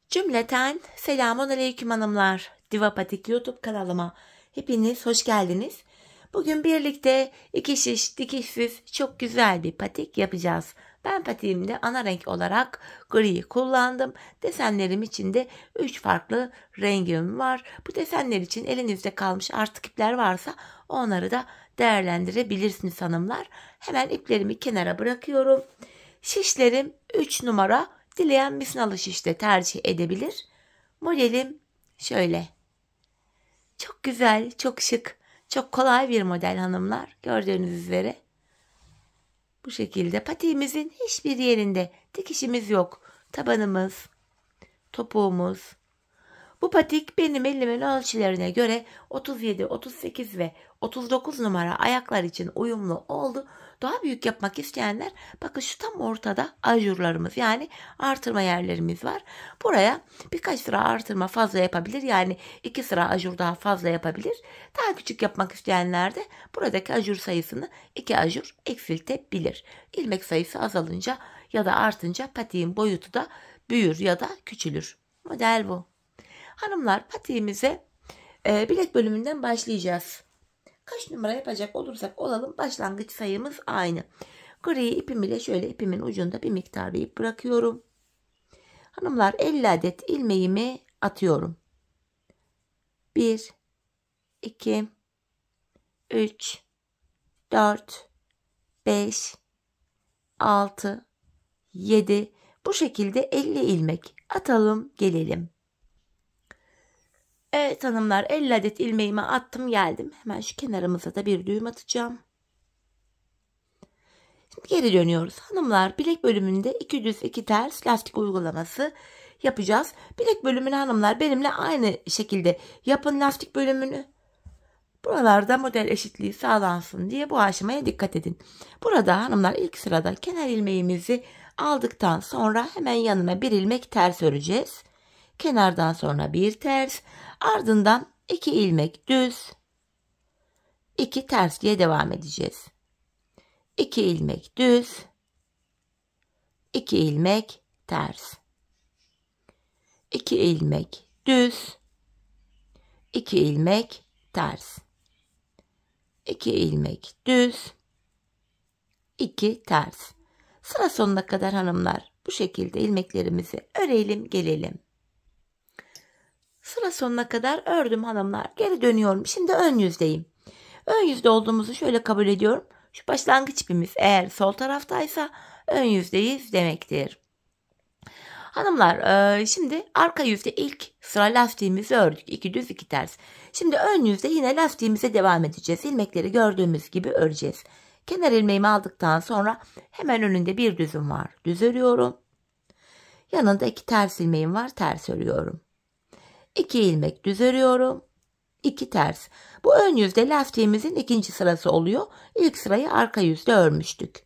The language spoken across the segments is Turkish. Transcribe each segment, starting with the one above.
Cümleten selamun aleyküm hanımlar. Diva Patik YouTube kanalıma hepiniz hoş geldiniz. Bugün birlikte iki şiş dikişsiz çok güzel bir patik yapacağız. Ben patiğimde ana renk olarak griyi kullandım. Desenlerim için de 3 farklı rengim var. Bu desenler için elinizde kalmış artık ipler varsa onları da değerlendirebilirsiniz hanımlar. Hemen iplerimi kenara bırakıyorum. Şişlerim 3 numara. Dileyen misinalı şişte tercih edebilir. Modelim şöyle. Çok güzel, çok şık, çok kolay bir model hanımlar. Gördüğünüz üzere. Bu şekilde patiğimizin hiçbir yerinde dikişimiz yok. Tabanımız, topuğumuz. Bu patik benim elimin ölçülerine göre 37, 38 ve 39 numara ayaklar için uyumlu oldu. Daha büyük yapmak isteyenler bakın şu tam ortada ajurlarımız yani artırma yerlerimiz var. Buraya birkaç sıra artırma fazla yapabilir. Yani 2 sıra ajur daha fazla yapabilir. Daha küçük yapmak isteyenler de buradaki ajur sayısını 2 ajur eksiltebilir. İlmek sayısı azalınca ya da artınca patiğin boyutu da büyür ya da küçülür. Model bu. Hanımlar patiğimize bilek bölümünden başlayacağız. Kaç numara yapacak olursak olalım başlangıç sayımız aynı. Gri ipim ile şöyle ipimin ucunda bir miktar bir ip bırakıyorum. Hanımlar 50 adet ilmeğimi atıyorum. 1, 2, 3, 4, 5, 6, 7 bu şekilde 50 ilmek atalım gelelim. Evet hanımlar 50 adet ilmeğimi attım geldim. Hemen şu kenarımıza da bir düğüm atacağım. Şimdi geri dönüyoruz. Hanımlar bilek bölümünde 2 düz 2 ters lastik uygulaması yapacağız. Bilek bölümünü hanımlar benimle aynı şekilde yapın lastik bölümünü. Buralarda model eşitliği sağlansın diye bu aşamaya dikkat edin. Burada hanımlar ilk sırada kenar ilmeğimizi aldıktan sonra hemen yanına bir ilmek ters öreceğiz. Kenardan sonra bir ters, ardından 2 ilmek düz, 2 ters diye devam edeceğiz. 2 ilmek düz, 2 ilmek ters. 2 ilmek düz, 2 ilmek ters. 2 ilmek düz, 2 ters. Sıra sonuna kadar hanımlar bu şekilde ilmeklerimizi örelim gelelim. Sıra sonuna kadar ördüm hanımlar. Geri dönüyorum. Şimdi ön yüzdeyim. Ön yüzde olduğumuzu şöyle kabul ediyorum. Şu başlangıç ipimiz eğer sol taraftaysa ön yüzdeyiz demektir. Hanımlar şimdi arka yüzde ilk sıra lastiğimizi ördük. 2 düz 2 ters. Şimdi ön yüzde yine lastiğimize devam edeceğiz. İlmekleri gördüğümüz gibi öreceğiz. Kenar ilmeğimi aldıktan sonra hemen önünde bir düzüm var. Düz örüyorum. Yanında 2 ters ilmeğim var. Ters örüyorum. 2 ilmek düz örüyorum. 2 ters. Bu ön yüzde lastiğimizin ikinci sırası oluyor. İlk sırayı arka yüzde örmüştük.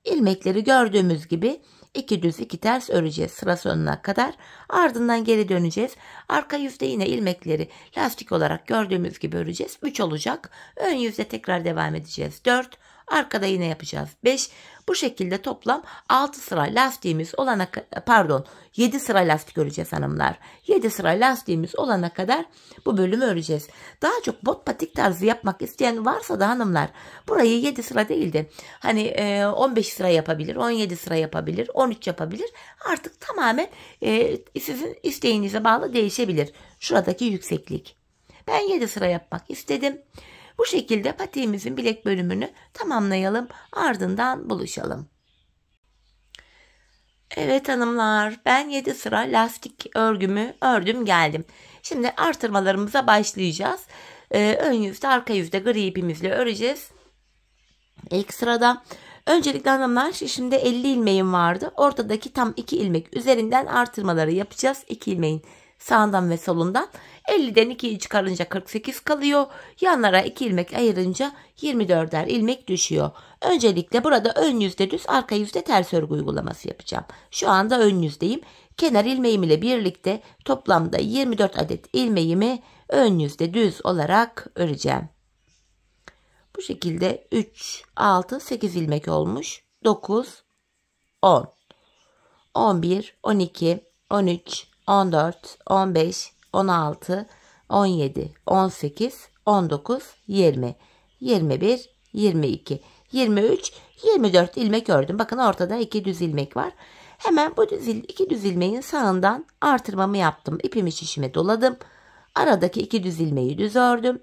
İlmekleri gördüğümüz gibi 2 düz 2 ters öreceğiz sıra sonuna kadar. Ardından geri döneceğiz. Arka yüzde yine ilmekleri lastik olarak gördüğümüz gibi öreceğiz. 3 olacak. Ön yüzde tekrar devam edeceğiz. 4. Arkada yine yapacağız 5. Bu şekilde toplam 6 sıra lastiğimiz olana pardon 7 sıra lastik öreceğiz hanımlar. 7 sıra lastiğimiz olana kadar bu bölümü öreceğiz. Daha çok bot patik tarzı yapmak isteyen varsa da hanımlar burayı 7 sıra değil de hani 15 sıra yapabilir, 17 sıra yapabilir, 13 yapabilir. Artık tamamen sizin isteğinize bağlı değişebilir. Şuradaki yükseklik. Ben 7 sıra yapmak istedim. Bu şekilde patiğimizin bilek bölümünü tamamlayalım. Ardından buluşalım. Evet hanımlar ben 7 sıra lastik örgümü ördüm geldim. Şimdi artırmalarımıza başlayacağız. Ön yüzde arka yüzde gri ipimizle öreceğiz. İlk sırada öncelikle hanımlar şimdi 50 ilmeğim vardı. Ortadaki tam 2 ilmek üzerinden artırmaları yapacağız. 2 ilmeğin sağından ve solundan. 50'den 2'yi çıkarınca 48 kalıyor. Yanlara 2 ilmek ayırınca 24'er ilmek düşüyor. Öncelikle burada ön yüzde düz arka yüzde ters örgü uygulaması yapacağım. Şu anda ön yüzdeyim. Kenar ilmeğim ile birlikte toplamda 24 adet ilmeğimi ön yüzde düz olarak öreceğim. Bu şekilde 3, 6, 8 ilmek olmuş. 9, 10, 11, 12, 13, 14, 15, 16, 17, 18, 19, 20, 21, 22, 23, 24 ilmek ördüm. Bakın ortada 2 düz ilmek var. Hemen bu iki düz ilmeğin sağından artırmamı yaptım. İpimi şişime doladım. Aradaki 2 düz ilmeği düz ördüm.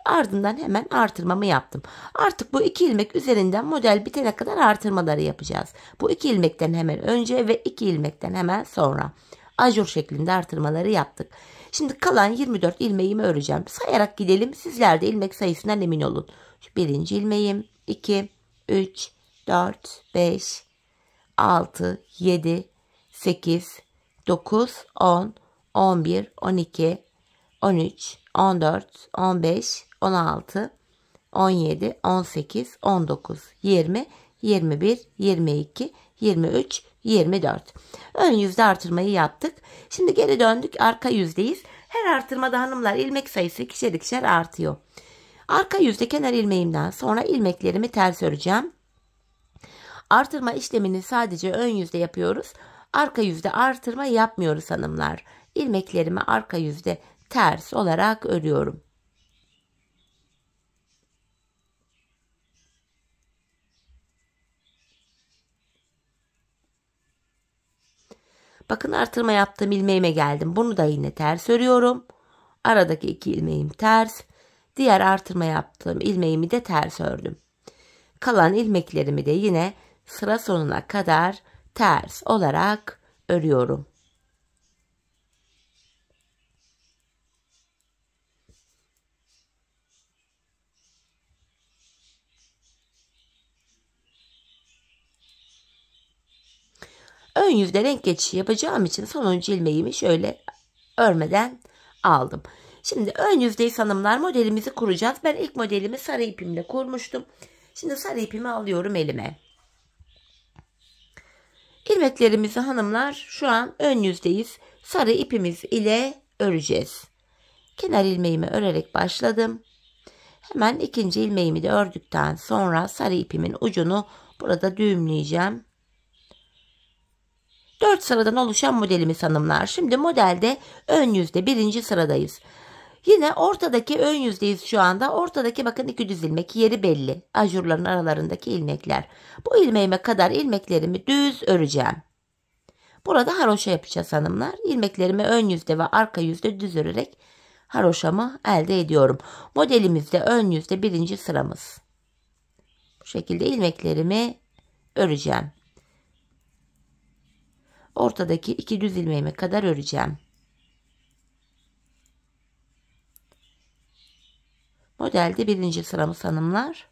Ardından hemen artırmamı yaptım. Artık bu 2 ilmek üzerinden model bitene kadar artırmaları yapacağız. Bu 2 ilmekten hemen önce ve 2 ilmekten hemen sonra. Ajur şeklinde artırmaları yaptık. Şimdi kalan 24 ilmeğimi öreceğim. Sayarak gidelim. Sizler de ilmek sayısından emin olun. Birinci ilmeğim 2, 3, 4, 5, 6, 7, 8, 9, 10, 11, 12, 13, 14, 15, 16, 17, 18, 19, 20, 21, 22, 23, 24. Ön yüzde artırmayı yaptık. Şimdi geri döndük, arka yüzdeyiz. Her artırmada hanımlar ilmek sayısı ikişer ikişer artıyor. Arka yüzde kenar ilmeğimden sonra ilmeklerimi ters öreceğim. Artırma işlemini sadece ön yüzde yapıyoruz. Arka yüzde artırma yapmıyoruz hanımlar. İlmeklerimi arka yüzde ters olarak örüyorum. Bakın artırma yaptığım ilmeğime geldim. Bunu da yine ters örüyorum. Aradaki 2 ilmeğim ters. Diğer artırma yaptığım ilmeğimi de ters ördüm. Kalan ilmeklerimi de yine sıra sonuna kadar ters olarak örüyorum. Ön yüzde renk geçişi yapacağım için sonuncu ilmeğimi şöyle örmeden aldım. Şimdi ön yüzdeyiz hanımlar, modelimizi kuracağız. Ben ilk modelimi sarı ipimle kurmuştum. Şimdi sarı ipimi alıyorum elime. İlmeklerimizi hanımlar şu an ön yüzdeyiz. Sarı ipimiz ile öreceğiz. Kenar ilmeğimi örerek başladım. Hemen ikinci ilmeğimi de ördükten sonra sarı ipimin ucunu burada düğümleyeceğim. 4 sıradan oluşan modelimiz hanımlar. Şimdi modelde ön yüzde birinci sıradayız. Yine ortadaki ön yüzdeyiz şu anda. Ortadaki bakın 2 düz ilmek, yeri belli. Ajurların aralarındaki ilmekler. Bu ilmeğime kadar ilmeklerimi düz öreceğim. Burada haroşa yapacağız hanımlar. İlmeklerimi ön yüzde ve arka yüzde düz örerek haroşamı elde ediyorum. Modelimizde ön yüzde birinci sıramız. Bu şekilde ilmeklerimi öreceğim. Ortadaki 2 düz ilmeğime kadar öreceğim. Modelde birinci sıramız hanımlar.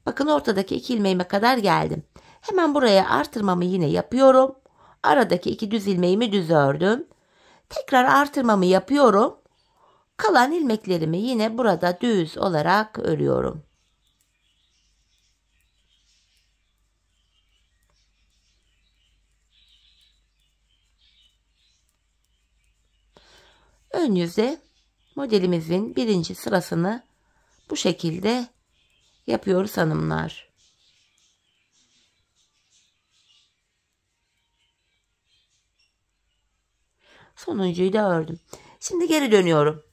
Bakın ortadaki 2 ilmeğime kadar geldim. Hemen buraya artırmamı yine yapıyorum. Aradaki 2 düz ilmeğimi düz ördüm. Tekrar artırmamı yapıyorum. Kalan ilmeklerimi yine burada düz olarak örüyorum. Ön yüzde modelimizin birinci sırasını bu şekilde yapıyoruz hanımlar. Sonuncuyu da ördüm. Şimdi geri dönüyorum.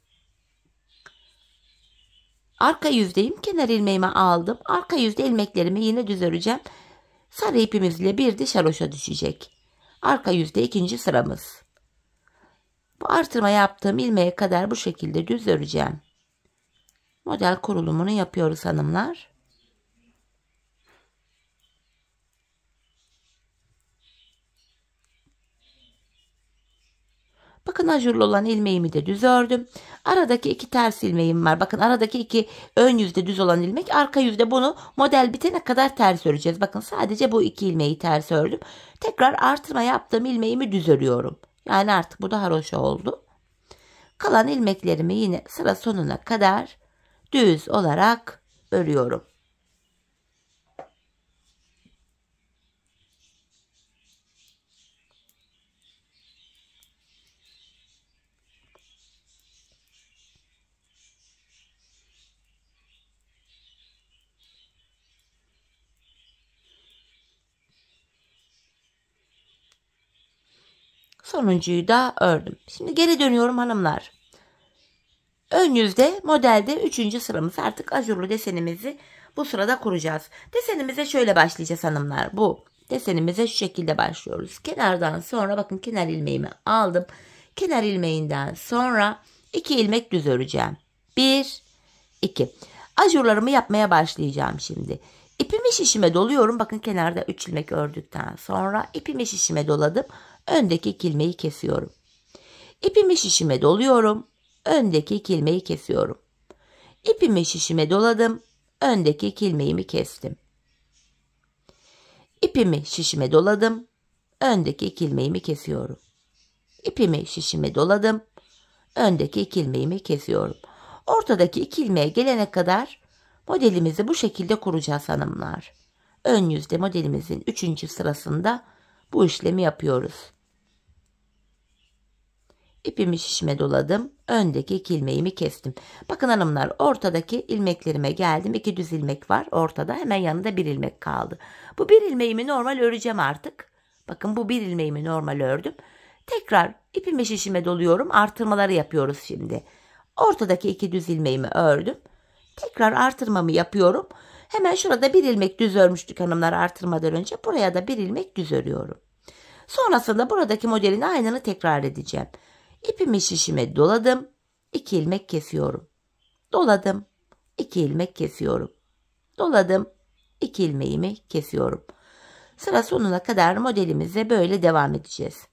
Arka yüzdeyim. Kenar ilmeğimi aldım. Arka yüzde ilmeklerimi yine düz öreceğim. Sarı ipimizle bir diş haroşa düşecek. Arka yüzde ikinci sıramız. Bu artırma yaptığım ilmeğe kadar bu şekilde düz öreceğim. Model kurulumunu yapıyoruz hanımlar. Bakın ajurlu olan ilmeğimi de düz ördüm. Aradaki 2 ters ilmeğim var. Bakın aradaki 2 ön yüzde düz olan ilmek, arka yüzde bunu model bitene kadar ters öreceğiz. Bakın sadece bu 2 ilmeği ters ördüm. Tekrar artırma yaptığım ilmeğimi düz örüyorum. Yani artık bu da haroşa oldu. Kalan ilmeklerimi yine sıra sonuna kadar düz olarak örüyorum. Sonuncuyu da ördüm. Şimdi geri dönüyorum hanımlar. Ön yüzde modelde 3. sıramız, artık ajurlu desenimizi bu sırada kuracağız. Desenimize şöyle başlayacağız hanımlar. Bu desenimize şu şekilde başlıyoruz. Kenardan sonra bakın kenar ilmeğimi aldım. Kenar ilmeğinden sonra 2 ilmek düz öreceğim. 1, 2. Ajurlarımı yapmaya başlayacağım şimdi. İpimi şişime doluyorum. Bakın kenarda 3 ilmek ördükten sonra ipimi şişime doladım. Öndeki 2 ilmeği kesiyorum. İpimi şişime doluyorum. Öndeki 2 ilmeği kesiyorum. İpimi şişime doladım. Öndeki 2 ilmeğimi kestim. İpimi şişime doladım. Öndeki 2 ilmeğimi kesiyorum. İpimi şişime doladım. Öndeki 2 ilmeğimi kesiyorum. Ortadaki 2 ilmeğe gelene kadar modelimizi bu şekilde kuracağız hanımlar. Ön yüzde modelimizin 3. sırasında bu işlemi yapıyoruz. İpimi şişime doladım. Öndeki 2 ilmeğimi kestim. Bakın hanımlar, ortadaki ilmeklerime geldim. 2 düz ilmek var ortada. Hemen yanında 1 ilmek kaldı. Bu 1 ilmeğimi normal öreceğim artık. Bakın bu 1 ilmeğimi normal ördüm. Tekrar ipimi şişime doluyorum. Artırmaları yapıyoruz şimdi. Ortadaki 2 düz ilmeğimi ördüm. Tekrar artırmamı yapıyorum. Hemen şurada 1 ilmek düz örmüştük hanımlar artırmadan önce. Buraya da 1 ilmek düz örüyorum. Sonrasında buradaki modelin aynını tekrar edeceğim. İpimi şişime doladım. 2 ilmek kesiyorum. Doladım. 2 ilmek kesiyorum. Doladım. 2 ilmeğimi kesiyorum. Sıra sonuna kadar modelimize böyle devam edeceğiz.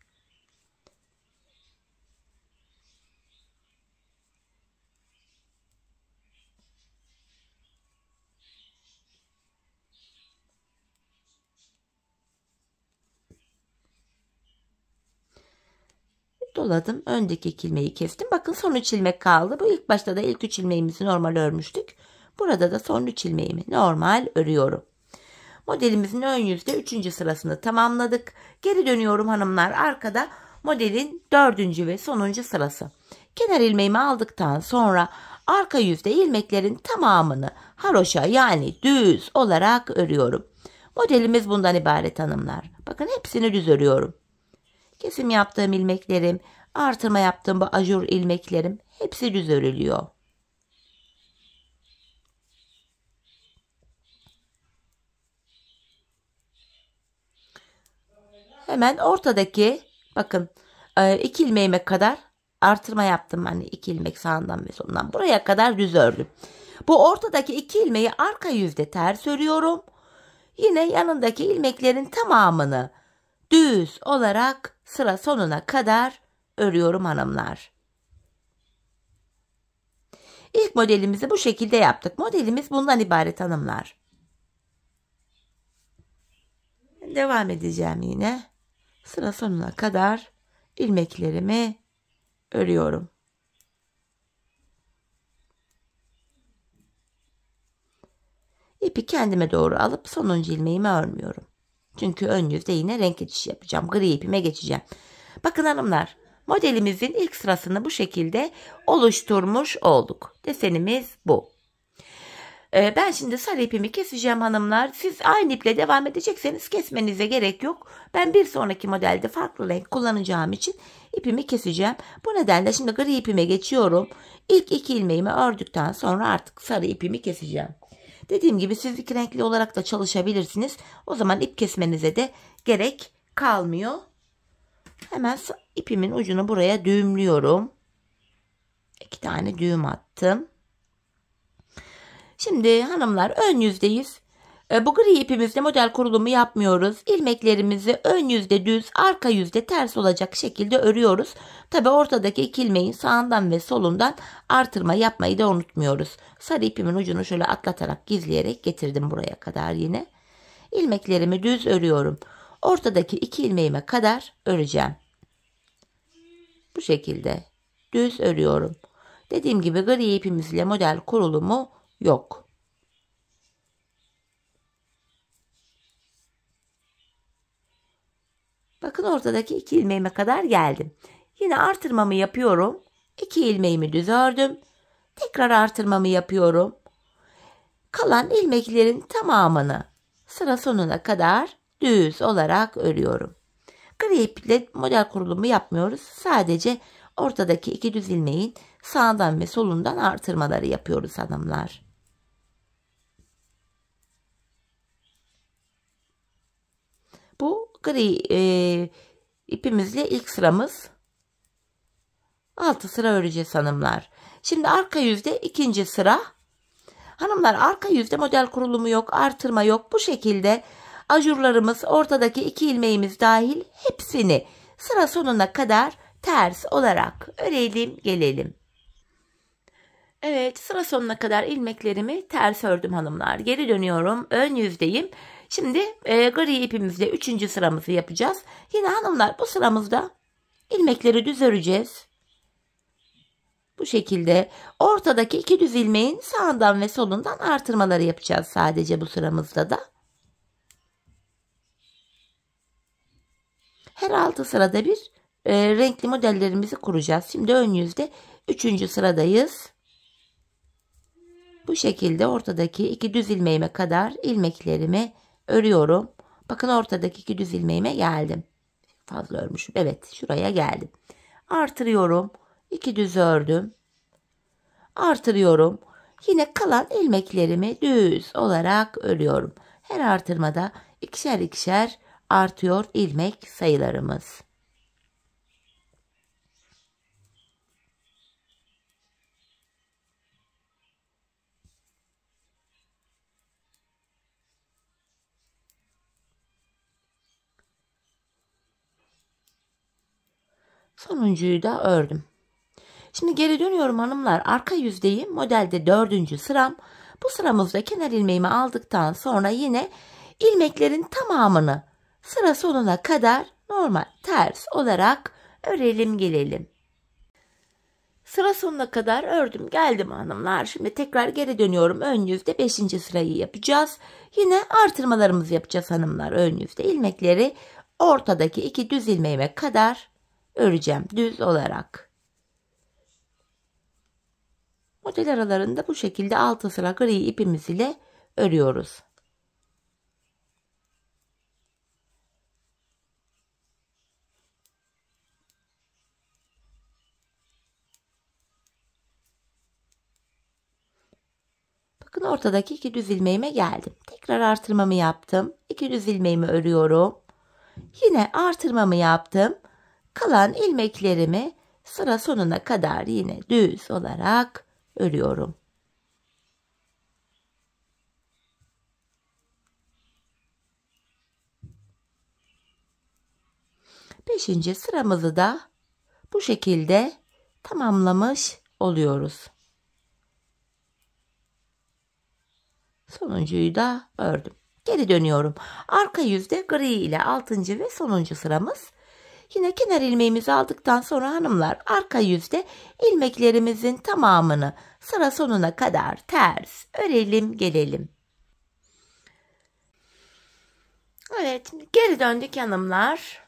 Doladım. Öndeki 2 ilmeği kestim. Bakın son 3 ilmek kaldı. Bu ilk başta da ilk 3 ilmeğimizi normal örmüştük. Burada da son 3 ilmeğimi normal örüyorum. Modelimizin ön yüzde 3. sırasını tamamladık. Geri dönüyorum hanımlar. Arkada modelin 4. ve sonuncu sırası. Kenar ilmeğimi aldıktan sonra arka yüzde ilmeklerin tamamını haroşa yani düz olarak örüyorum. Modelimiz bundan ibaret hanımlar. Bakın hepsini düz örüyorum. Kesim yaptığım ilmeklerim, artırma yaptığım bu ajur ilmeklerim hepsi düz örülüyor. Hemen ortadaki bakın 2 ilmeğime kadar artırma yaptım. Hani 2 ilmek sağından ve solundan buraya kadar düz ördüm. Bu ortadaki 2 ilmeği arka yüzde ters örüyorum. Yine yanındaki ilmeklerin tamamını düz olarak sıra sonuna kadar örüyorum hanımlar. İlk modelimizi bu şekilde yaptık. Modelimiz bundan ibaret hanımlar. Devam edeceğim yine. Sıra sonuna kadar ilmeklerimi örüyorum. İpi kendime doğru alıp sonuncu ilmeğimi örmüyorum. Çünkü ön yüzde yine renk geçişi yapacağım. Gri ipime geçeceğim. Bakın hanımlar, modelimizin ilk sırasını bu şekilde oluşturmuş olduk. Desenimiz bu. Ben şimdi sarı ipimi keseceğim hanımlar. Siz aynı iple devam edecekseniz kesmenize gerek yok. Ben bir sonraki modelde farklı renk kullanacağım için ipimi keseceğim. Bu nedenle şimdi gri ipime geçiyorum. İlk 2 ilmeğimi ördükten sonra artık sarı ipimi keseceğim. Dediğim gibi siz 2 renkli olarak da çalışabilirsiniz. O zaman ip kesmenize de gerek kalmıyor. Hemen ipimin ucunu buraya düğümlüyorum. 2 tane düğüm attım. Şimdi hanımlar ön yüzdeyiz. Bu gri ipimizle model kurulumu yapmıyoruz. İlmeklerimizi ön yüzde düz, arka yüzde ters olacak şekilde örüyoruz. Tabi ortadaki 2 ilmeğin sağından ve solundan artırma yapmayı da unutmuyoruz. Sarı ipimin ucunu şöyle atlatarak gizleyerek getirdim buraya kadar yine. İlmeklerimi düz örüyorum. Ortadaki 2 ilmeğime kadar öreceğim. Bu şekilde düz örüyorum. Dediğim gibi gri ipimizle model kurulumu yok. Bakın ortadaki 2 ilmeğime kadar geldim. Yine artırmamı yapıyorum. 2 ilmeğimi düz ördüm. Tekrar artırmamı yapıyorum. Kalan ilmeklerin tamamını sıra sonuna kadar düz olarak örüyorum. Gri iple model kurulumu yapmıyoruz. Sadece ortadaki 2 düz ilmeğin sağdan ve solundan artırmaları yapıyoruz hanımlar. Bu gri ipimizle ilk sıramız. 6 sıra öreceğiz hanımlar. Şimdi arka yüzde ikinci sıra. Hanımlar arka yüzde model kurulumu yok, artırma yok. Bu şekilde ajurlarımız, ortadaki 2 ilmeğimiz dahil hepsini sıra sonuna kadar ters olarak örelim gelelim. Evet, sıra sonuna kadar ilmeklerimi ters ördüm hanımlar. Geri dönüyorum. Ön yüzdeyim. Şimdi gri ipimizle 3. sıramızı yapacağız. Yine hanımlar bu sıramızda ilmekleri düz öreceğiz. Bu şekilde ortadaki 2 düz ilmeğin sağından ve solundan artırmaları yapacağız sadece bu sıramızda da. Her 6 sırada bir renkli modellerimizi kuracağız. Şimdi ön yüzde 3. sıradayız. Bu şekilde ortadaki 2 düz ilmeğime kadar ilmeklerimi örüyorum. Bakın ortadaki 2 düz ilmeğime geldim. Fazla örmüşüm. Evet, şuraya geldim. Artırıyorum. 2 düz ördüm. Artırıyorum. Yine kalan ilmeklerimi düz olarak örüyorum. Her artırmada ikişer ikişer artıyor ilmek sayılarımız. Sonuncuyu da ördüm. Şimdi geri dönüyorum hanımlar. Arka yüzdeyim. Modelde 4. sıram. Bu sıramızda kenar ilmeğimi aldıktan sonra yine ilmeklerin tamamını sıra sonuna kadar normal ters olarak örelim gelelim. Sıra sonuna kadar ördüm geldim hanımlar. Şimdi tekrar geri dönüyorum. Ön yüzde 5. sırayı yapacağız. Yine artırmalarımızı yapacağız hanımlar. Ön yüzde ilmekleri ortadaki 2 düz ilmeğime kadar öreceğim düz olarak. Model aralarında bu şekilde 6 sıra gri ipimiz ile örüyoruz. Bakın ortadaki 2 düz ilmeğime geldim. Tekrar artırmamı yaptım. 2 düz ilmeğimi örüyorum. Yine artırmamı yaptım. Kalan ilmeklerimi sıra sonuna kadar yine düz olarak örüyorum. 5. sıramızı da bu şekilde tamamlamış oluyoruz. Sonuncuyu da ördüm. Geri dönüyorum. Arka yüzde gri ile 6. ve sonuncu sıramız. Yine kenar ilmeğimizi aldıktan sonra hanımlar arka yüzde ilmeklerimizin tamamını sıra sonuna kadar ters örelim gelelim. Evet, geri döndük hanımlar.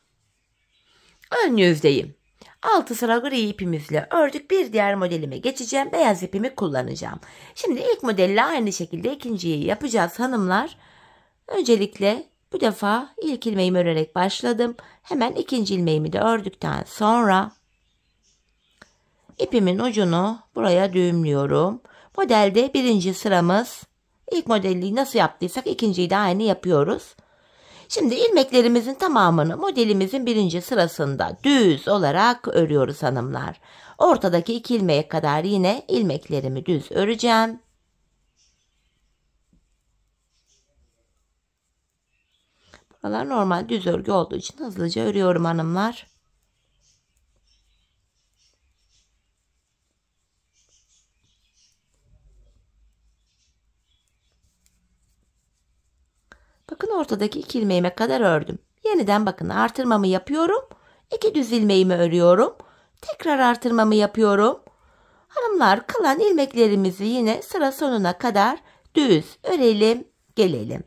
Ön yüzdeyim. 6 sıra gri ipimizle ördük. Bir diğer modelime geçeceğim. Beyaz ipimi kullanacağım. Şimdi ilk modelle aynı şekilde ikinciyi yapacağız hanımlar. Öncelikle bu defa ilk ilmeğimi örerek başladım. Hemen ikinci ilmeğimi de ördükten sonra ipimin ucunu buraya düğümlüyorum. Modelde 1. sıramız. İlk modeli nasıl yaptıysak ikinciyi de aynı yapıyoruz. Şimdi ilmeklerimizin tamamını modelimizin 1. sırasında düz olarak örüyoruz hanımlar. Ortadaki 2 ilmeğe kadar yine ilmeklerimi düz öreceğim. Buralar normal düz örgü olduğu için hızlıca örüyorum hanımlar. Bakın ortadaki 2 ilmeğime kadar ördüm. Yeniden bakın artırmamı yapıyorum. 2 düz ilmeğimi örüyorum. Tekrar artırmamı yapıyorum. Hanımlar kalan ilmeklerimizi yine sıra sonuna kadar düz örelim gelelim.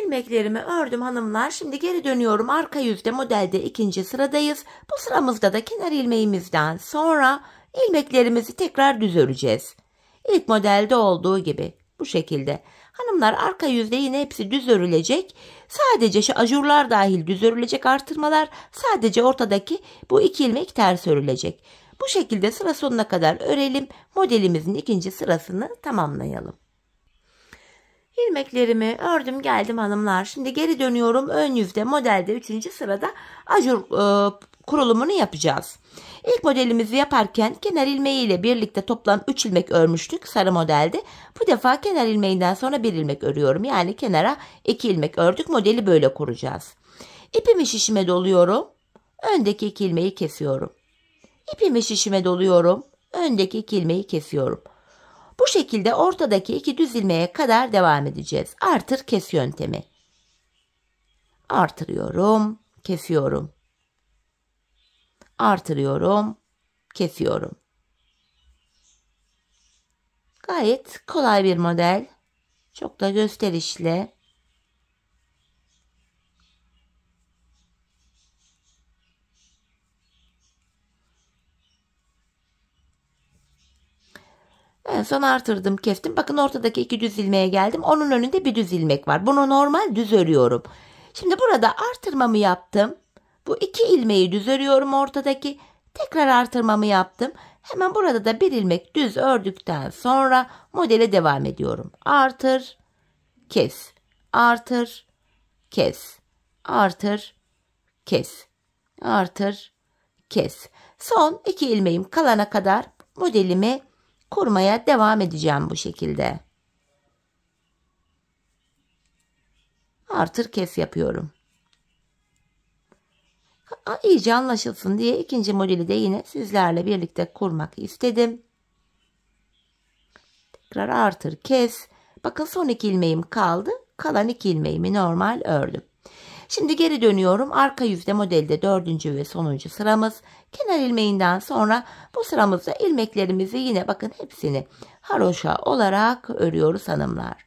İlmeklerimi ördüm hanımlar. Şimdi geri dönüyorum. Arka yüzde modelde 2. sıradayız. Bu sıramızda da kenar ilmeğimizden sonra ilmeklerimizi tekrar düz öreceğiz. İlk modelde olduğu gibi bu şekilde. Hanımlar arka yüzde yine hepsi düz örülecek. Sadece şu ajurlar dahil düz örülecek artırmalar. Sadece ortadaki bu 2 ilmek ters örülecek. Bu şekilde sıra sonuna kadar örelim. Modelimizin ikinci sırasını tamamlayalım. İlmeklerimi ördüm geldim hanımlar. Şimdi geri dönüyorum. Ön yüzde modelde 3. sırada ajur kurulumunu yapacağız. İlk modelimizi yaparken kenar ilmeği ile birlikte toplam 3 ilmek örmüştük sarı modelde. Bu defa kenar ilmeğinden sonra 1 ilmek örüyorum. Yani kenara 2 ilmek ördük. Modeli böyle kuracağız. İpimi şişime doluyorum. Öndeki 2 ilmeği kesiyorum. İpimi şişime doluyorum. Öndeki 2 ilmeği kesiyorum. Bu şekilde ortadaki 2 düz ilmeğe kadar devam edeceğiz. Artır kes yöntemi. Artırıyorum, kesiyorum. Artırıyorum, kesiyorum. Gayet kolay bir model. Çok da gösterişli. En son artırdım, kestim. Bakın ortadaki 2 düz ilmeğe geldim. Onun önünde bir düz ilmek var. Bunu normal düz örüyorum. Şimdi burada artırmamı yaptım. Bu 2 ilmeği düz örüyorum ortadaki. Tekrar artırmamı yaptım. Hemen burada da 1 ilmek düz ördükten sonra modele devam ediyorum. Artır, kes. Artır, kes. Artır, kes. Artır, kes. Son 2 ilmeğim kalana kadar modelimi kurmaya devam edeceğim bu şekilde. Artır kes yapıyorum. İyice anlaşılsın diye ikinci modeli de yine sizlerle birlikte kurmak istedim. Tekrar artır kes. Bakın son 2 ilmeğim kaldı. Kalan 2 ilmeğimi normal ördüm. Şimdi geri dönüyorum. Arka yüzde modelde 4. ve sonuncu sıramız. Kenar ilmeğinden sonra bu sıramızda ilmeklerimizi yine bakın hepsini haroşa olarak örüyoruz hanımlar.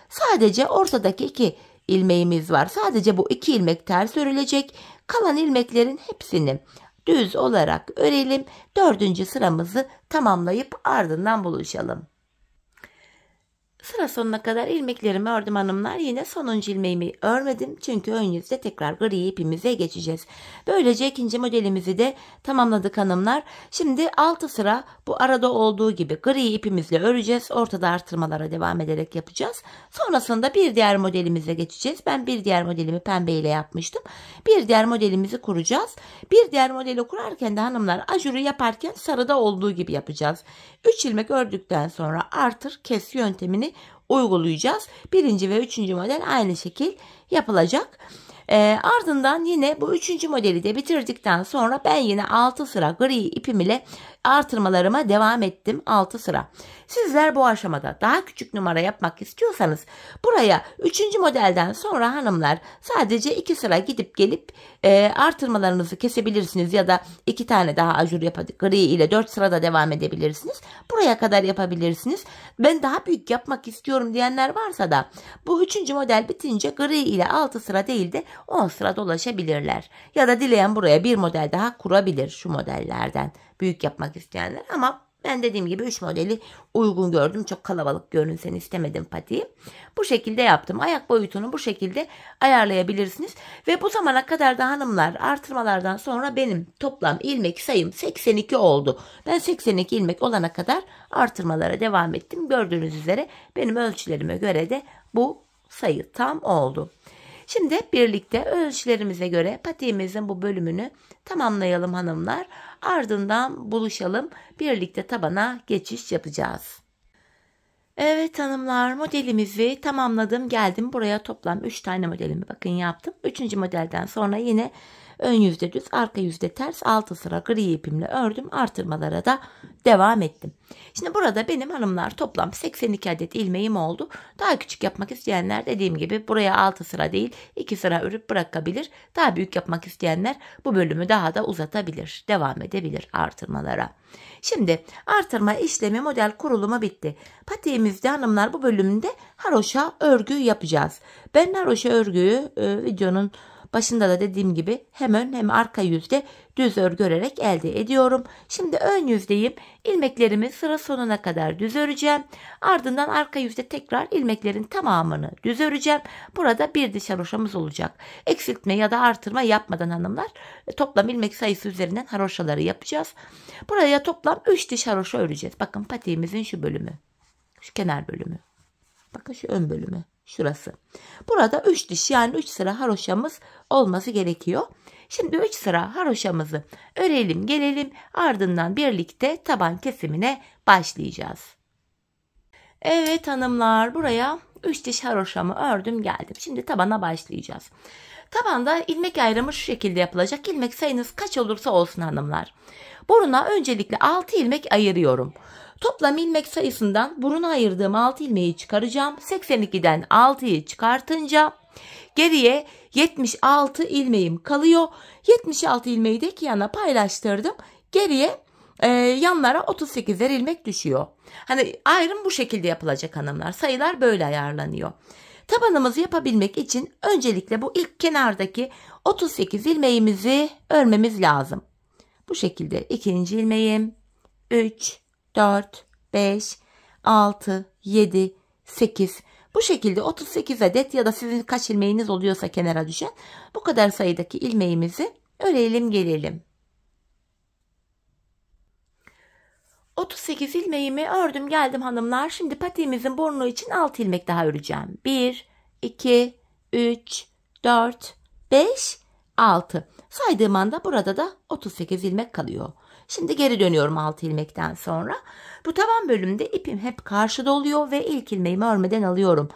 Sadece ortadaki 2 ilmeğimiz var. Sadece bu 2 ilmek ters örülecek. Kalan ilmeklerin hepsini düz olarak örelim. 4. sıramızı tamamlayıp ardından buluşalım. Sıra sonuna kadar ilmeklerimi ördüm hanımlar. Yine sonuncu ilmeğimi örmedim. Çünkü ön yüzde tekrar gri ipimize geçeceğiz. Böylece ikinci modelimizi de tamamladık hanımlar. Şimdi 6 sıra bu arada olduğu gibi gri ipimizle öreceğiz. Ortada artırmalara devam ederek yapacağız. Sonrasında bir diğer modelimize geçeceğiz. Ben bir diğer modelimi pembe ile yapmıştım. Bir diğer modelimizi kuracağız. Bir diğer modeli kurarken de hanımlar ajuru yaparken sarıda olduğu gibi yapacağız. 3 ilmek ördükten sonra artır kes yöntemini uygulayacağız. 1. ve 3. model aynı şekil yapılacak. Ardından yine bu 3. modeli de bitirdikten sonra ben yine 6 sıra gri ipim ile artırmalarıma devam ettim. 6 sıra. Sizler bu aşamada daha küçük numara yapmak istiyorsanız buraya 3. modelden sonra hanımlar sadece 2 sıra gidip gelip artırmalarınızı kesebilirsiniz ya da 2 tane daha ajur yapıp gri ile 4 sırada devam edebilirsiniz. Buraya kadar yapabilirsiniz. Ben daha büyük yapmak istiyorum diyenler varsa da bu 3. model bitince gri ile 6 sıra değil de 10 sıra dolaşabilirler. Ya da dileyen buraya bir model daha kurabilir şu modellerden. Büyük yapmak isteyenler ama ben dediğim gibi 3 modeli uygun gördüm. Çok kalabalık görünsün istemedim patiği. Bu şekilde yaptım. Ayak boyutunu bu şekilde ayarlayabilirsiniz. Ve bu zamana kadar da hanımlar artırmalardan sonra benim toplam ilmek sayım 82 oldu. Ben 82 ilmek olana kadar artırmalara devam ettim. Gördüğünüz üzere benim ölçülerime göre de bu sayı tam oldu. Şimdi hep birlikte ölçülerimize göre patiğimizin bu bölümünü tamamlayalım hanımlar. Ardından buluşalım. Birlikte tabana geçiş yapacağız. Evet hanımlar modelimizi tamamladım. Geldim buraya toplam 3 tane modelimi bakın yaptım. 3. modelden sonra yine ön yüzde düz arka yüzde ters 6 sıra gri ipimle ördüm. Artırmalara da devam ettim. Şimdi burada benim hanımlar toplam 82 adet ilmeğim oldu. Daha küçük yapmak isteyenler dediğim gibi buraya 6 sıra değil 2 sıra örüp bırakabilir. Daha büyük yapmak isteyenler bu bölümü daha da uzatabilir. Devam edebilir artırmalara. Şimdi artırma işlemi model kurulumu bitti. Patiğimizde hanımlar bu bölümde haroşa örgü yapacağız. Ben haroşa örgüyü videonun Başında da dediğim gibi hem ön hem arka yüzde düz örgü örerek elde ediyorum. Şimdi ön yüzdeyim. İlmeklerimi sıra sonuna kadar düz öreceğim. Ardından arka yüzde tekrar ilmeklerin tamamını düz öreceğim. Burada bir diş haroşamız olacak. Eksiltme ya da artırma yapmadan hanımlar toplam ilmek sayısı üzerinden haroşaları yapacağız. Buraya toplam 3 diş haroşa öreceğiz. Bakın patiğimizin şu bölümü. Şu kenar bölümü. Bakın şu ön bölümü. Şurası. Burada 3 diş yani 3 sıra haroşamız olması gerekiyor. Şimdi 3 sıra haroşamızı örelim gelelim. Ardından birlikte taban kesimine başlayacağız. Evet hanımlar, buraya 3 diş haroşamı ördüm geldim. Şimdi tabana başlayacağız. Tabanda ilmek ayrımı şu şekilde yapılacak. İlmek sayınız kaç olursa olsun hanımlar. Buruna öncelikle 6 ilmek ayırıyorum. Toplam ilmek sayısından buruna ayırdığım 6 ilmeği çıkaracağım. 82'den 6'yı çıkartınca geriye 76 ilmeğim kalıyor. 76 ilmeği de iki yana paylaştırdım. Geriye yanlara 38'er ilmek düşüyor. Hani ayrım bu şekilde yapılacak hanımlar. Sayılar böyle ayarlanıyor. Tabanımızı yapabilmek için öncelikle bu ilk kenardaki 38 ilmeğimizi örmemiz lazım. Bu şekilde ikinci ilmeğim 3, 4, 5, 6, 7, 8. Bu şekilde 38 adet ya da sizin kaç ilmeğiniz oluyorsa kenara düşen bu kadar sayıdaki ilmeğimizi örelim gelelim. 38 ilmeğimi ördüm geldim hanımlar. Şimdi patiğimizin burnu için 6 ilmek daha öreceğim. 1, 2, 3, 4, 5, 6. Saydığım anda burada da 38 ilmek kalıyor. Şimdi geri dönüyorum 6 ilmekten sonra. Bu taban bölümde ipim hep karşıda oluyor ve ilk ilmeğimi örmeden alıyorum.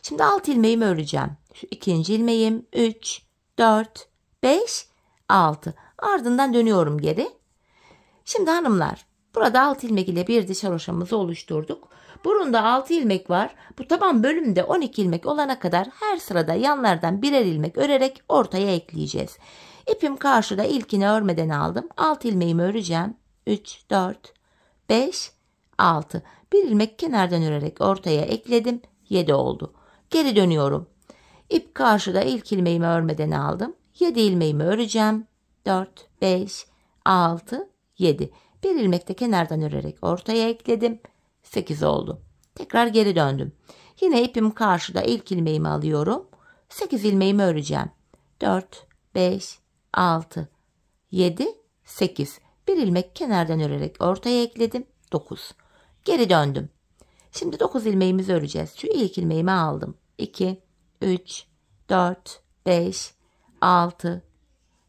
Şimdi 6 ilmeğimi öreceğim. Şu ikinci ilmeğim 3, 4, 5, 6. Ardından dönüyorum geri. Şimdi hanımlar, burada 6 ilmek ile bir diş haroşamızı oluşturduk. Burunda 6 ilmek var. Bu taban bölümde 12 ilmek olana kadar her sırada yanlardan birer ilmek örerek ortaya ekleyeceğiz. İpim karşıda, ilkini örmeden aldım. 6 ilmeğimi öreceğim. 3, 4, 5, 6. Bir ilmek kenardan örerek ortaya ekledim. 7 oldu. Geri dönüyorum. İp karşıda, ilk ilmeğimi örmeden aldım. 7 ilmeğimi öreceğim. 4, 5, 6, 7. Bir ilmek de kenardan örerek ortaya ekledim. 8 oldu. Tekrar geri döndüm. Yine ipim karşıda, ilk ilmeğimi alıyorum. 8 ilmeğimi öreceğim. 4, 5, 6, 7, 8. Bir ilmek kenardan örerek ortaya ekledim. 9. Geri döndüm. Şimdi 9 ilmeğimizi öreceğiz. Şu ilk ilmeğimi aldım. 2, 3, 4, 5, 6,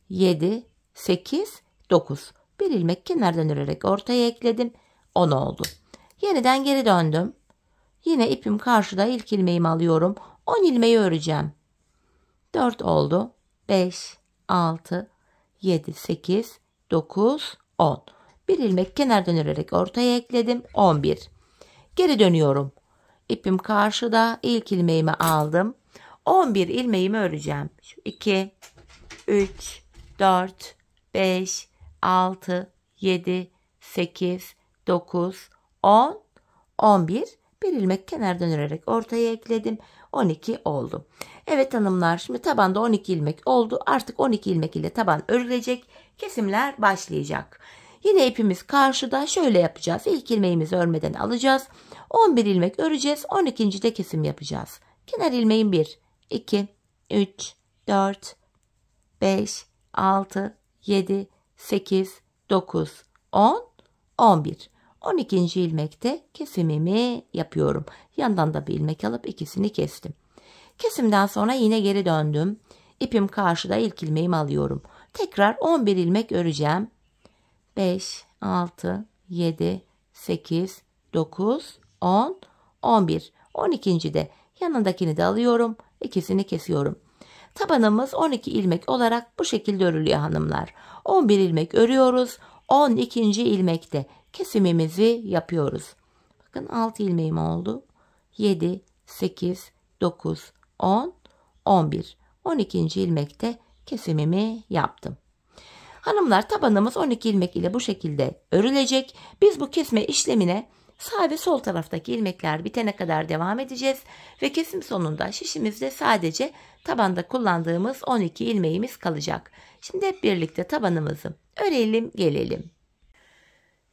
7, 8, 9. Bir ilmek kenardan örerek ortaya ekledim. 10 oldu. Yeniden geri döndüm. Yine ipim karşıda, ilk ilmeğimi alıyorum. 10 ilmeği öreceğim. 4 oldu. 5, 6, 7, 8, 9, 10. Bir ilmek kenardan örerek ortaya ekledim. 11. Geri dönüyorum. İpim karşıda, ilk ilmeğimi aldım. 11 ilmeğimi öreceğim. Şu 2, 3, 4, 5, 6, 7, 8, 9, 10, 11. Bir ilmek kenardan örerek ortaya ekledim. 12 oldu. Evet hanımlar, şimdi tabanda 12 ilmek oldu. Artık 12 ilmek ile taban örülecek. Kesimler başlayacak. Yine ipimiz karşıda, şöyle yapacağız. İlk ilmeğimizi örmeden alacağız. 11 ilmek öreceğiz. 12. de kesim yapacağız. Kenar ilmeğim 1, 2, 3, 4, 5, 6, 7, 8, 9, 10, 11. 12. ilmekte kesimimi yapıyorum. Yandan da bir ilmek alıp ikisini kestim. Kesimden sonra yine geri döndüm. İpim karşıda, ilk ilmeğimi alıyorum. Tekrar 11 ilmek öreceğim. 5, 6, 7, 8, 9, 10, 11. 12. de yanındakini de alıyorum. İkisini kesiyorum. Tabanımız 12 ilmek olarak bu şekilde örülüyor hanımlar. 11 ilmek örüyoruz. 12. ilmekte kesimimizi yapıyoruz. Bakın 6 ilmeğim oldu. 7, 8, 9, 10, 11. 12. ilmekte kesimimi yaptım. Hanımlar, tabanımız 12 ilmek ile bu şekilde örülecek. Biz bu kesme işlemine Sağ ve sol taraftaki ilmekler bitene kadar devam edeceğiz ve kesim sonunda şişimizde sadece tabanda kullandığımız 12 ilmeğimiz kalacak. Şimdi hep birlikte tabanımızı örelim gelelim.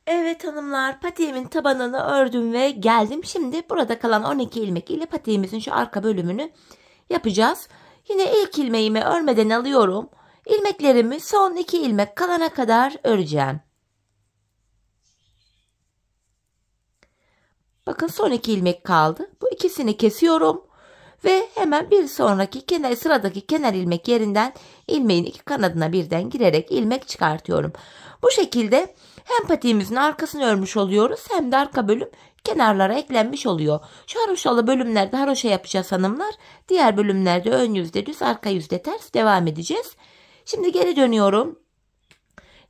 Evet hanımlar, patiğimin tabanını ördüm ve geldim. Şimdi burada kalan 12 ilmek ile patiğimizin şu arka bölümünü yapacağız. Yine ilk ilmeğimi örmeden alıyorum. İlmeklerimi son 2 ilmek kalana kadar öreceğim. Bakın son 2 ilmek kaldı. Bu ikisini kesiyorum. Ve hemen bir sonraki sıradaki kenar ilmek yerinden ilmeğin 2 kanadına birden girerek ilmek çıkartıyorum. Bu şekilde hem patiğimizin arkasını örmüş oluyoruz hem de arka bölüm kenarlara eklenmiş oluyor. Şu haroşalı bölümlerde haroşa yapacağız hanımlar. Diğer bölümlerde ön yüzde düz, arka yüzde ters devam edeceğiz. Şimdi geri dönüyorum.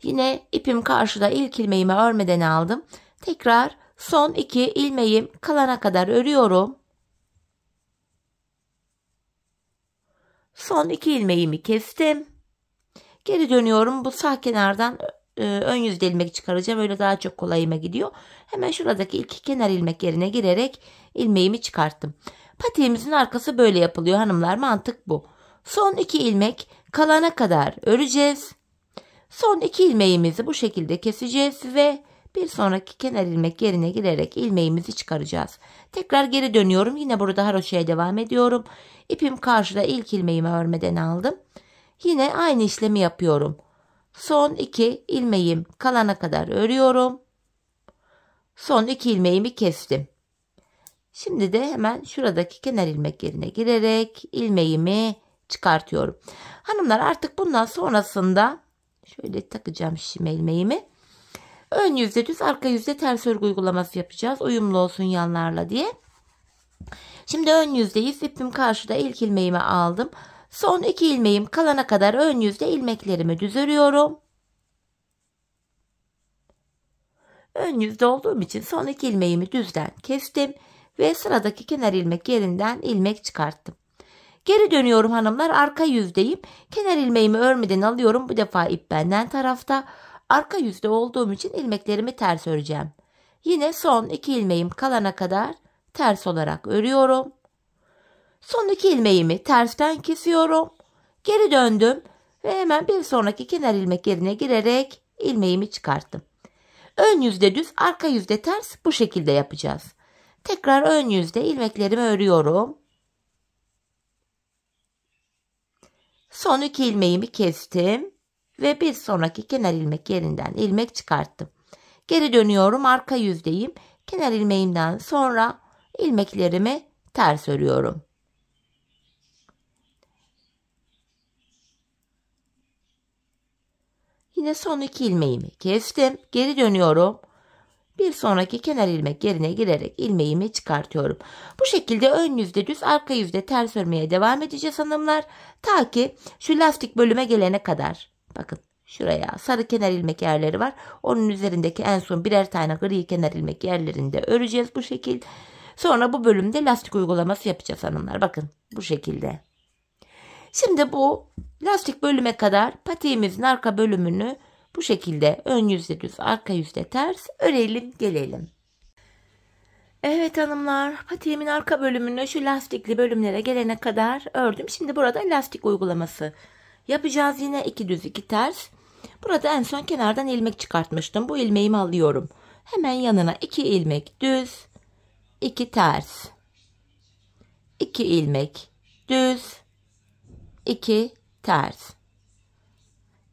Yine ipim karşıda, ilk ilmeğimi örmeden aldım. Tekrar son 2 ilmeğim kalana kadar örüyorum. Son 2 ilmeğimi kestim. Geri dönüyorum. Bu sağ kenardan ön yüzde ilmek çıkaracağım. Öyle daha çok kolayıma gidiyor. Hemen şuradaki ilk kenar ilmek yerine girerek ilmeğimi çıkarttım. Patiğimizin arkası böyle yapılıyor hanımlar. Mantık bu. Son 2 ilmek kalana kadar öreceğiz. Son 2 ilmeğimizi bu şekilde keseceğiz ve bir sonraki kenar ilmek yerine girerek ilmeğimizi çıkaracağız. Tekrar geri dönüyorum. Yine burada haroşaya devam ediyorum. İpim karşıda, ilk ilmeğimi örmeden aldım. Yine aynı işlemi yapıyorum. Son 2 ilmeğim kalana kadar örüyorum. Son 2 ilmeğimi kestim. Şimdi de hemen şuradaki kenar ilmek yerine girerek ilmeğimi çıkartıyorum. Hanımlar, artık bundan sonrasında şöyle takacağım şişime ilmeğimi. Ön yüzde düz, arka yüzde ters örgü uygulaması yapacağız. Uyumlu olsun yanlarla diye. Şimdi ön yüzdeyiz. İpim karşıda, ilk ilmeğimi aldım. Son 2 ilmeğim kalana kadar ön yüzde ilmeklerimi düz örüyorum. Ön yüzde olduğum için son 2 ilmeğimi düzden kestim ve sıradaki kenar ilmek yerinden ilmek çıkarttım. Geri dönüyorum hanımlar, arka yüzdeyim. Kenar ilmeğimi örmeden alıyorum. Bu defa ip benden tarafta. Arka yüzde olduğum için ilmeklerimi ters öreceğim. Yine son 2 ilmeğim kalana kadar ters olarak örüyorum. Son 2 ilmeğimi tersten kesiyorum. Geri döndüm ve hemen bir sonraki kenar ilmek yerine girerek ilmeğimi çıkarttım. Ön yüzde düz, arka yüzde ters, bu şekilde yapacağız. Tekrar ön yüzde ilmeklerimi örüyorum. Son 2 ilmeğimi kestim ve bir sonraki kenar ilmek yerinden ilmek çıkarttım. Geri dönüyorum, arka yüzdeyim. Kenar ilmeğimden sonra ilmeklerimi ters örüyorum. Yine son 2 ilmeğimi kestim. Geri dönüyorum. Bir sonraki kenar ilmek yerine girerek ilmeğimi çıkartıyorum. Bu şekilde ön yüzde düz, arka yüzde ters örmeye devam edeceğiz hanımlar. Ta ki şu lastik bölüme gelene kadar. Bakın şuraya sarı kenar ilmek yerleri var. Onun üzerindeki en son birer tane gri kenar ilmek yerlerinde öreceğiz bu şekil. Sonra bu bölümde lastik uygulaması yapacağız hanımlar. Bakın bu şekilde. Şimdi bu lastik bölüme kadar patiğimizin arka bölümünü bu şekilde ön yüzde düz, arka yüzde ters örelim gelelim. Evet hanımlar, patiğimin arka bölümünü şu lastikli bölümlere gelene kadar ördüm. Şimdi burada lastik uygulaması yapacağız. Yine 2 düz 2 ters. Burada en son kenardan ilmek çıkartmıştım. Bu ilmeğimi alıyorum. Hemen yanına 2 ilmek düz, 2 ters, 2 ilmek düz, 2 ters.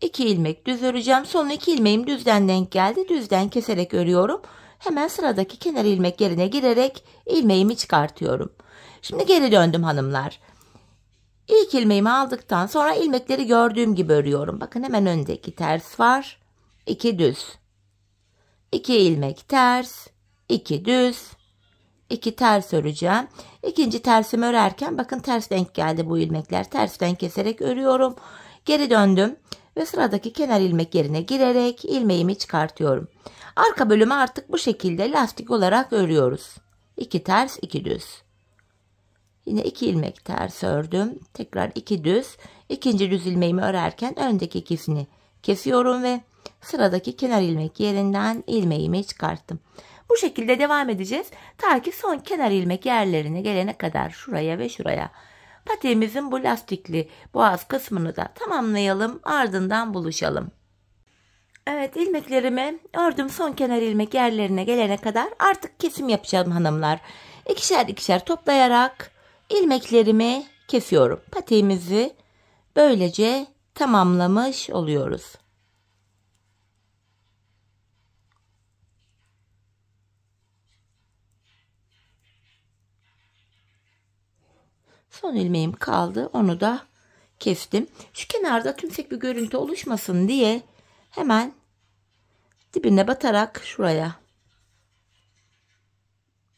2 ilmek düz öreceğim. Son 2 ilmeğim düzden denk geldi. Düzden keserek örüyorum. Hemen sıradaki kenar ilmek yerine girerek ilmeğimi çıkartıyorum. Şimdi geri döndüm hanımlar. İlk ilmeğimi aldıktan sonra ilmekleri gördüğüm gibi örüyorum. Bakın hemen önde 2 ters var. 2 düz. 2 ilmek ters. 2 düz. 2 ters öreceğim. İkinci tersimi örerken bakın ters denk geldi bu ilmekler. Tersten keserek örüyorum. Geri döndüm ve sıradaki kenar ilmek yerine girerek ilmeğimi çıkartıyorum. Arka bölümü artık bu şekilde lastik olarak örüyoruz. 2 ters 2 düz. Yine 2 ilmek ters ördüm. Tekrar 2 düz. İkinci düz ilmeğimi örerken öndeki ikisini kesiyorum ve sıradaki kenar ilmek yerinden ilmeğimi çıkarttım. Bu şekilde devam edeceğiz. Ta ki son kenar ilmek yerlerine gelene kadar şuraya ve şuraya. Patiğimizin bu lastikli boğaz kısmını da tamamlayalım. Ardından buluşalım. Evet, ilmeklerimi ördüm, son kenar ilmek yerlerine gelene kadar artık kesim yapacağım hanımlar. İkişer ikişer toplayarak ilmeklerimi kesiyorum. Patiğimizi böylece tamamlamış oluyoruz. Son ilmeğim kaldı, onu da kestim. Şu kenarda tümsek bir görüntü oluşmasın diye hemen dibine batarak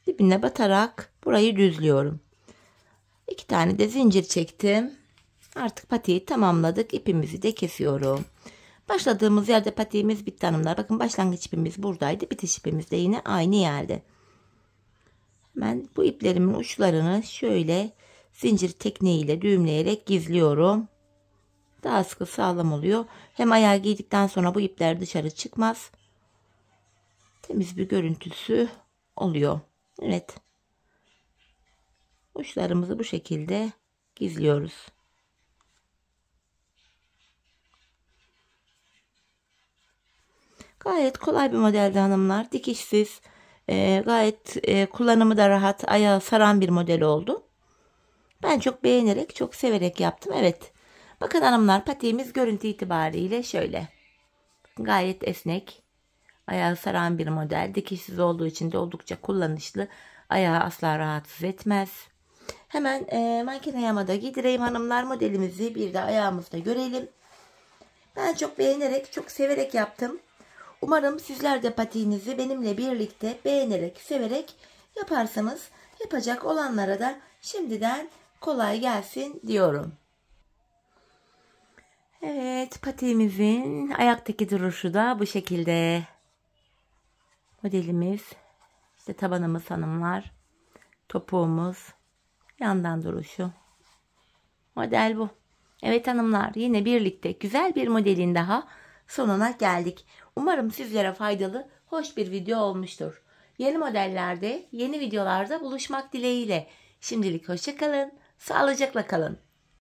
dibine batarak burayı düzlüyorum. 2 tane de zincir çektim. Artık patiği tamamladık. İpimizi de kesiyorum. Başladığımız yerde patiğimiz bitti hanımlar. Bakın, başlangıç ipimiz buradaydı. Bitiş ipimiz de yine aynı yerde. Hemen bu iplerimin uçlarını şöyle zincir tekniğiyle düğümleyerek gizliyorum. Daha sıkı, sağlam oluyor. Hem ayağı giydikten sonra bu ipler dışarı çıkmaz. Temiz bir görüntüsü oluyor. Evet. Uçlarımızı bu şekilde gizliyoruz. Gayet kolay bir modeldi hanımlar. Dikişsiz, gayet kullanımı da rahat, ayağı saran bir model oldu. Ben çok beğenerek, çok severek yaptım. Evet. Bakın hanımlar, patiğimiz görüntü itibariyle şöyle. Gayet esnek, ayağı saran bir model. Dikişsiz olduğu için de oldukça kullanışlı. Ayağı asla rahatsız etmez. Hemen manken ayağıma da giydireyim hanımlar. Modelimizi bir de ayağımızda görelim. Ben çok beğenerek, çok severek yaptım. Umarım sizler de patiğinizi benimle birlikte beğenerek, severek yaparsınız. Yapacak olanlara da şimdiden kolay gelsin diyorum. Evet, patiğimizin ayaktaki duruşu da bu şekilde. Modelimiz, işte tabanımız hanımlar, topuğumuz, yandan duruşu. Model bu. Evet hanımlar, yine birlikte güzel bir modelin daha sonuna geldik. Umarım sizlere faydalı, hoş bir video olmuştur. Yeni modellerde, yeni videolarda buluşmak dileğiyle. Şimdilik hoşça kalın, sağlıcakla kalın.